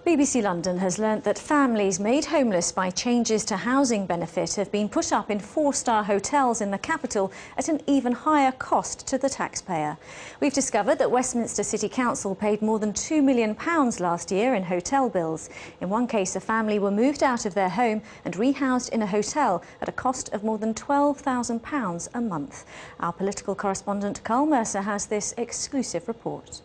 BBC London has learnt that families made homeless by changes to housing benefit have been put up in four-star hotels in the capital at an even higher cost to the taxpayer. We've discovered that Westminster City Council paid more than £2 million last year in hotel bills. In one case, a family were moved out of their home and rehoused in a hotel at a cost of more than £12,000 a month. Our political correspondent Carl Mercer has this exclusive report.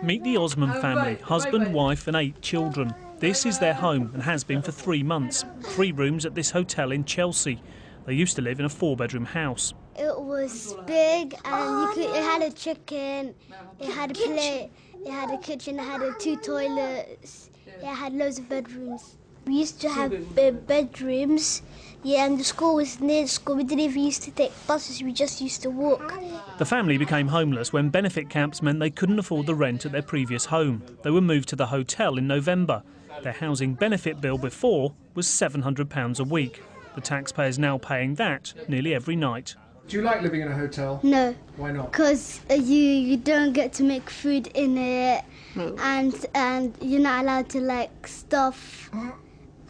Meet the Osman family, husband, wife and 8 children. This is their home and has been for 3 months. 3 rooms at this hotel in Chelsea. They used to live in a 4-bedroom house. It was big and it had a chicken, it had a plate, it had a kitchen, it had 2 toilets, it had loads of bedrooms. We used to have bedrooms, yeah, and the school was near the school. We didn't even used to take buses, we just used to walk. The family became homeless when benefit camps meant they couldn't afford the rent at their previous home. They were moved to the hotel in November. Their housing benefit bill before was £700 a week. The taxpayer's now paying that nearly every night. Do you like living in a hotel? No. Why not? Because you don't get to make food in it, and you're not allowed to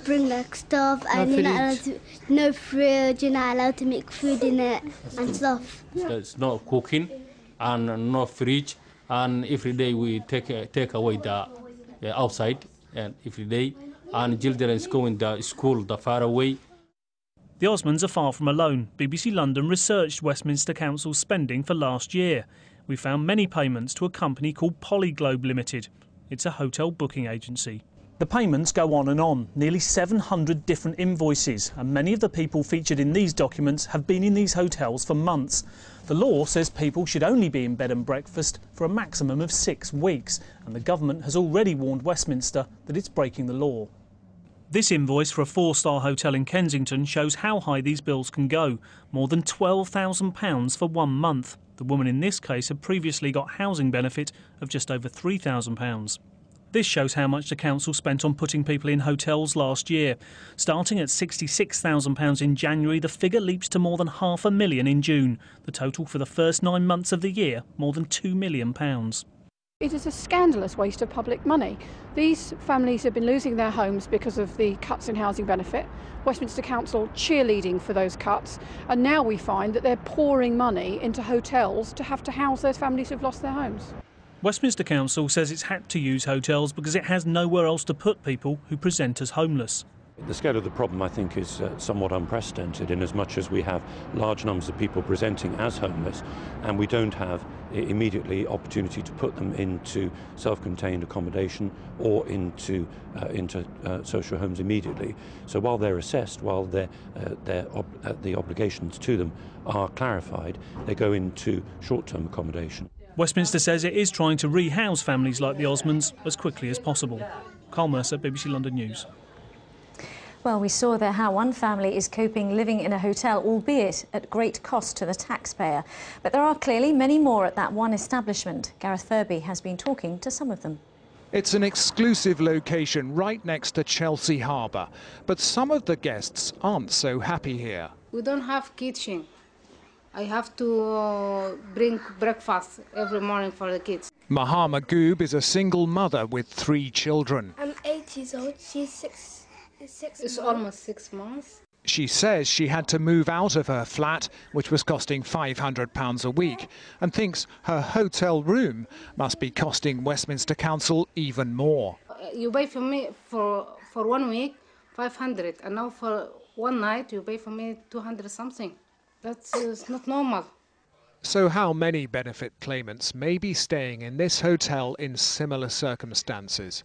bring stuff, and you're not allowed to, no fridge, you're not allowed to make food in it and stuff. There's no cooking and no fridge, and every day we take away the outside, and every day, and children is going to school far away. The Osmans are far from alone. BBC London researched Westminster Council's spending for last year. We found many payments to a company called Polyglobe Limited. It's a hotel booking agency. The payments go on, nearly 700 different invoices, and many of the people featured in these documents have been in these hotels for months. The law says people should only be in bed and breakfast for a maximum of 6 weeks, and the government has already warned Westminster that it's breaking the law. This invoice for a 4-star hotel in Kensington shows how high these bills can go, more than £12,000 for 1 month. The woman in this case had previously got housing benefit of just over £3,000. This shows how much the council spent on putting people in hotels last year. Starting at £66,000 in January, the figure leaps to more than £500,000 in June. The total for the first 9 months of the year, more than £2 million. It is a scandalous waste of public money. These families have been losing their homes because of the cuts in housing benefit. Westminster Council cheerleading for those cuts, and now we find that they're pouring money into hotels to have to house those families who've lost their homes. Westminster Council says it's had to use hotels because it has nowhere else to put people who present as homeless. The scale of the problem, I think, is somewhat unprecedented in as much as we have large numbers of people presenting as homeless, and we don't have immediately opportunity to put them into self-contained accommodation or into social homes immediately. So while they're assessed, while the obligations to them are clarified, they go into short-term accommodation. Westminster says it is trying to rehouse families like the Osmans as quickly as possible. Carl Mercer, BBC London News. Well, we saw there how one family is coping living in a hotel, albeit at great cost to the taxpayer. But there are clearly many more at that one establishment. Gareth Furby has been talking to some of them. It's an exclusive location right next to Chelsea Harbour. But some of the guests aren't so happy here. We don't have kitchen. I have to bring breakfast every morning for the kids. Mahama Goob is a single mother with 3 children. I'm 8 years old, she's 6 It's almost 6 months. She says she had to move out of her flat, which was costing £500 a week, and thinks her hotel room must be costing Westminster Council even more. You pay for me for 1 week 500, and now for one night you pay for me 200 something. That's not normal. So how many benefit claimants may be staying in this hotel in similar circumstances?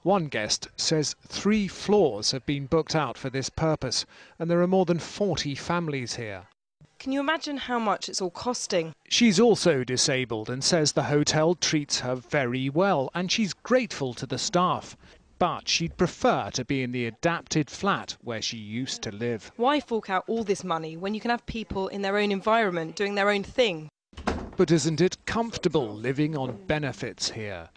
One guest says 3 floors have been booked out for this purpose, and there are more than 40 families here. Can you imagine how much it's all costing? She's also disabled and says the hotel treats her very well, and she's grateful to the staff. But she'd prefer to be in the adapted flat where she used to live. Why fork out all this money when you can have people in their own environment doing their own thing? But isn't it comfortable living on benefits here?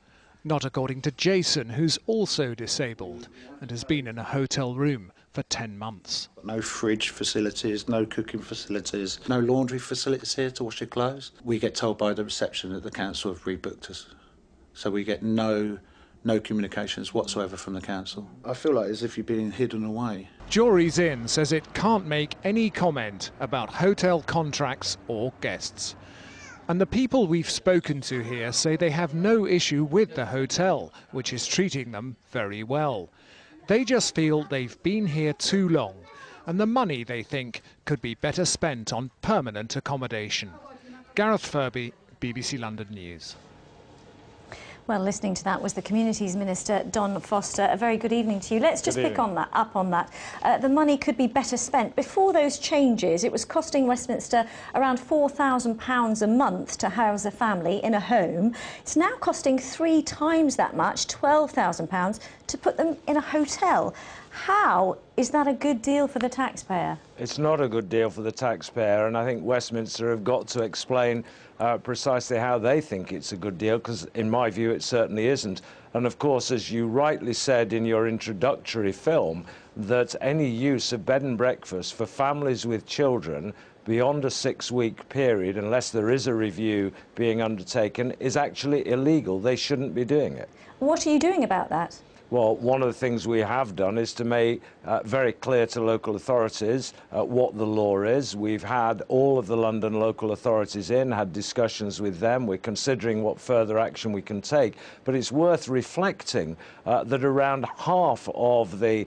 Not according to Jason, who's also disabled and has been in a hotel room for 10 months. No fridge facilities, no cooking facilities, no laundry facilities here to wash your clothes. We get told by the reception that the council have rebooked us. So we get no no communications whatsoever from the council. I feel like as if you're being hidden away. Jury's Inn says it can't make any comment about hotel contracts or guests. And the people we've spoken to here say they have no issue with the hotel, which is treating them very well. They just feel they've been here too long, and the money, they think, could be better spent on permanent accommodation. Gareth Furby, BBC London News. Well, listening to that was the Communities Minister, Don Foster. A very good evening to you. Let's just pick up on that. The money could be better spent. Before those changes, it was costing Westminster around £4,000 a month to house a family in a home. It's now costing 3 times that much, £12,000, to put them in a hotel. How is that a good deal for the taxpayer? It's not a good deal for the taxpayer, and I think Westminster have got to explain precisely how they think it's a good deal, because in my view it certainly isn't. And of course, as you rightly said in your introductory film, that any use of bed and breakfast for families with children beyond a 6-week period, unless there is a review being undertaken, is actually illegal. They shouldn't be doing it. What are you doing about that? Well, one of the things we have done is to make very clear to local authorities what the law is. We've had all of the London local authorities in, had discussions with them. We're considering what further action we can take. But it's worth reflecting that around half of the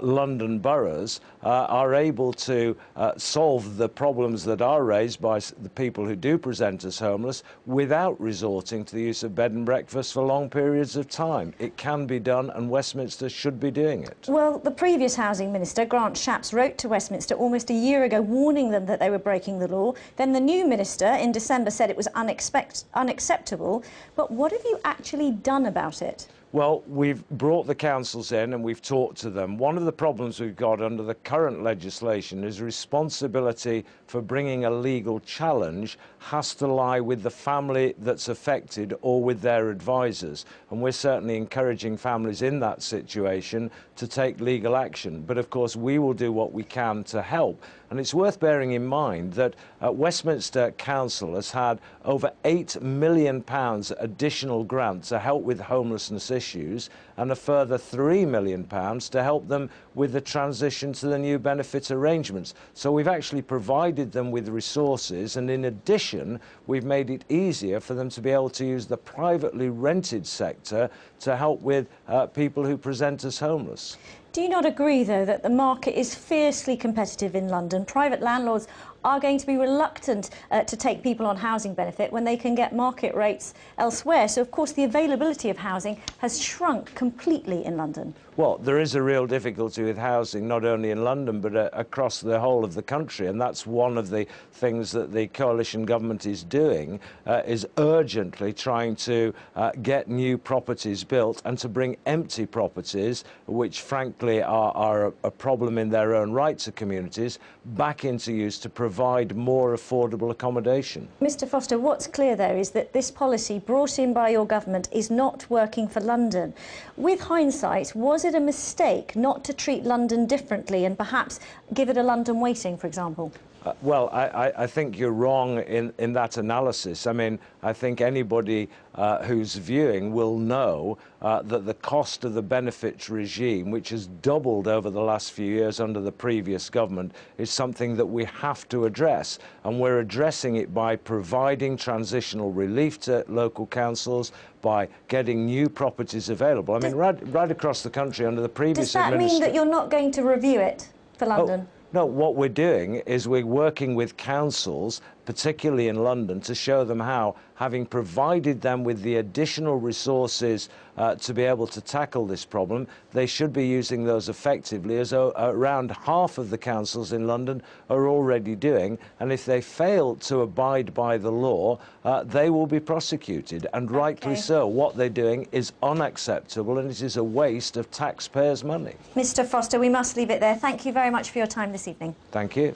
London boroughs are able to solve the problems that are raised by the people who do present as homeless without resorting to the use of bed and breakfast for long periods of time. It can be done, and Westminster should be doing it. Well, the previous Housing Minister, Grant Shapps, wrote to Westminster almost a year ago warning them that they were breaking the law. Then the new minister in December said it was unacceptable. But what have you actually done about it? Well, we've brought the councils in and we've talked to them. One of the problems we've got under the current legislation is responsibility for bringing a legal challenge has to lie with the family that's affected or with their advisors. And we're certainly encouraging families in that situation to take legal action. But of course, we will do what we can to help. And it's worth bearing in mind that Westminster Council has had over £8 million additional grant to help with homelessness issues, and a further £3 million to help them with the transition to the new benefit arrangements. So we've actually provided them with resources, and in addition, we've made it easier for them to be able to use the privately rented sector to help with people who present as homeless. Do you not agree, though, that the market is fiercely competitive in London? Private landlords are going to be reluctant to take people on housing benefit when they can get market rates elsewhere. So, of course, the availability of housing has shrunk completely in London. Well, there is a real difficulty with housing, not only in London, but across the whole of the country. And that's one of the things that the coalition government is doing, is urgently trying to get new properties built and to bring empty properties, which frankly are a problem in their own right to communities, back into use to provide more affordable accommodation. Mr Foster, what's clear there is that this policy brought in by your government is not working for London. With hindsight, was it a mistake not to treat London differently and perhaps give it a London waiting, for example? Well, I think you're wrong in that analysis. I mean, I think anybody who's viewing will know that the cost of the benefits regime, which has doubled over the last few years under the previous government, is something that we have to address. And we're addressing it by providing transitional relief to local councils, by getting new properties available. I mean, right across the country under the previous administration... Does that mean that you're not going to review it for London? No, what we're doing is we're working with councils, particularly in London, to show them how, having provided them with the additional resources to be able to tackle this problem, they should be using those effectively, as around half of the councils in London are already doing. And if they fail to abide by the law, they will be prosecuted. And rightly so. What they're doing is unacceptable, and it is a waste of taxpayers' money. Mr Foster, we must leave it there. Thank you very much for your time this evening. Thank you.